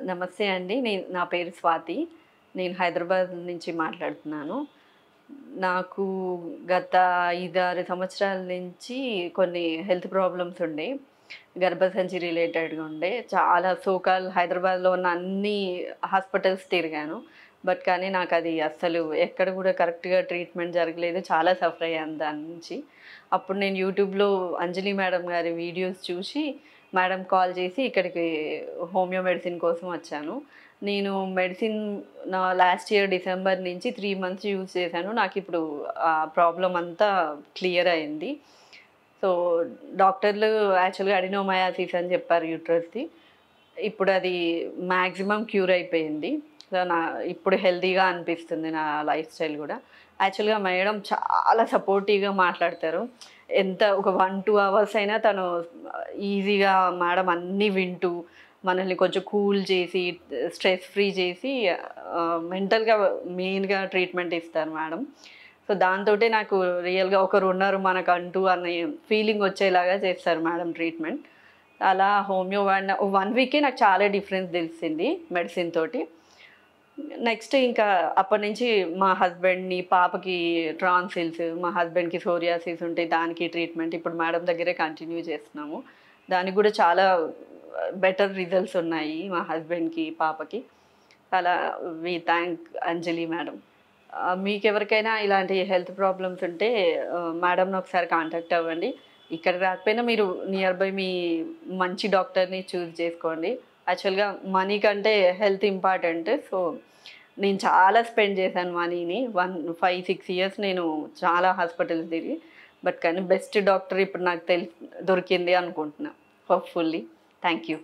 నమస్తే అండి. నా పేరు స్వాతి. నేను హైదరాబాద్ నుంచి మాట్లాడుతున్నాను. నాకు గత 5, 6 సంవత్సరాల నుంచి కొన్ని హెల్త్ ప్రాబ్లమ్స్ ఉండే. గర్భసంచి రిలేటెడ్‌గా ఉండే. చాలా హైదరాబాద్‌లో ఉన్న అన్ని హాస్పిటల్స్ తిరిగాను. కానీ నాకది అస్సలు ఎక్కడ కూడా కరెక్ట్‌గా ట్రీట్మెంట్ జరగలేదు. చాలా సఫర్ అయ్యాను దాని నుంచి. అప్పుడు నేను యూట్యూబ్‌లో అంజలి మేడం గారి వీడియోస్ చూసి మేడం కాల్ చేసి ఇక్కడికి హోమియో మెడిసిన్ కోసం వచ్చాను. నేను మెడిసిన్ లాస్ట్ ఇయర్ డిసెంబర్ నుంచి 3 మంత్స్ యూజ్ చేశాను. నాకిప్పుడు ఆ ప్రాబ్లమ్ అంతా క్లియర్ అయింది. సో, డాక్టర్లు యాక్చువల్‌గా అడినోమయాసిస్ అని చెప్పారు యూట్రస్‌ది. ఇప్పుడు అది మాక్సిమం క్యూర్ అయిపోయింది. సో, ఇప్పుడు హెల్తీగా అనిపిస్తుంది నా లైఫ్ స్టైల్ గూడా. యాక్చువల్‌గా మేడం చాలా సపోర్టివ్‌గా మాట్లాడతారు. ఒక 1, 2 అవర్స్ అయినా తను ఈజీగా మేడం అన్నీ వింటూ, మనల్ని కొంచెం కూల్ చేసి, స్ట్రెస్ ఫ్రీ చేసి మెంటల్‌గా మెయిన్‌గా ట్రీట్మెంట్ ఇస్తారు మేడం. సో, దాంతోటే నాకు రియల్‌గా ఒకరున్నారు మనకంటూ అనే ఫీలింగ్ వచ్చేలాగా చేస్తారు మేడం ట్రీట్మెంట్. అలా హోమియో వాడిన 1 వీకే నాకు చాలా డిఫరెన్స్ తెలిసింది మెడిసిన్ తోటి. నెక్స్ట్ ఇంకా అప్పటినుంచి మా హస్బెండ్‌ని, పాపకి ట్రాన్సిల్స్, మా హస్బెండ్‌కి సోరియాసిస్ ఉంటే దానికి ట్రీట్మెంట్ ఇప్పుడు మేడం దగ్గరే కంటిన్యూ చేస్తున్నాము. దానికి గూడా చాలా బెటర్ రిజల్ట్స్ ఉన్నాయి మా హస్బెండ్‌కి, పాపకి. అలా వి థాంక్ అంజలి మేడం. మీకెవరికైనా ఇలాంటి హెల్త్ ప్రాబ్లమ్స్ ఉంటే మేడంని ఒకసారి కాంటాక్ట్ అవ్వండి. ఇక్కడ రాకపోయినా మీరు నియర్ బై మీ మంచి డాక్టర్‌ని చూజ్ చేసుకోండి. యాక్చువల్‌గా మనీ కంటే హెల్త్ ఇంపార్టెంట్. సో, నేను చాలా స్పెండ్ చేశాను మనీని. 5, 6 ఇయర్స్ నేను చాలా హాస్పిటల్స్ తిరిగి. కానీ బెస్ట్ డాక్టర్ ఇప్పుడు నాకు దొరికింది అనుకుంటున్నా. హోప్‌ఫుల్లీ. Thank you.